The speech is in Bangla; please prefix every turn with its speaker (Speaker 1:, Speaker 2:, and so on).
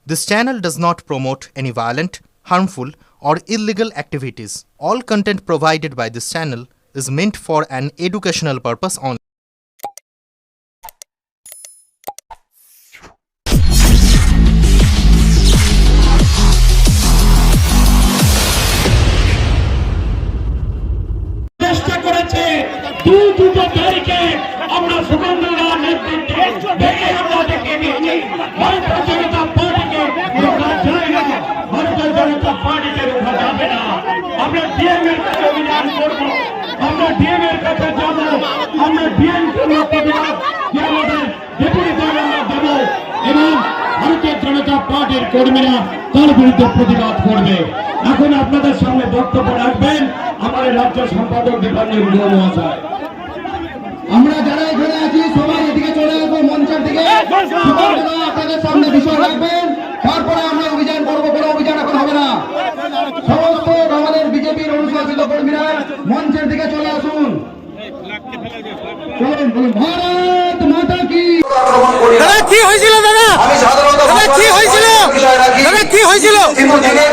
Speaker 1: This channel does not promote any violent, harmful, or illegal activities. All content provided by this channel is meant for an educational purpose only.
Speaker 2: চেষ্টা করেছে দুটো তারিখে আমরা সুগন্ধরার নেতৃত্বে ডেকে আমরা ডেকে নিয়েছি ভারতীয় জনতা পার্টিকে রোখা যায় না, ভারতীয় জনতা পার্টিকে রোখা যাবে না। আমরা ডিএম এর কাছে অভিযান করব, আমরা ডিএম এর কাছে যাব, আমরা ডিএম কে প্রতিবাদ যে আমাদের ডেপুটি দল আমরা দেব এবং ভারতীয় জনতা পার্টির কর্মীরা তার বিরুদ্ধে প্রতিবাদ করবে। এখন আপনাদের সামনে বক্তব্য রাখবেন আমাদের রাজ্য সম্পাদক দীপাঞ্জন গুহ মহাশয়।
Speaker 3: আমরা যারা এখানে আছি সবাই এদিকে চলে আসবো মঞ্চের দিকে। আপনাদের সামনে বিষয় রাখবেন, তারপরে আমরা অভিযান করবো। কোনো অভিযান এখন হবে না। সমস্ত আমাদের বিজেপির অনুশাসিত কর্মীরা মঞ্চের দিকে চলে আসুন। চলুন বলুন ভারত মাতা কি।
Speaker 4: দাদা কি হয়েছিল? দাদা
Speaker 3: আমি সাধারণত
Speaker 4: দাদা কি হয়েছিল? দাদা কি হয়েছিল?
Speaker 3: কিন্তু দিনের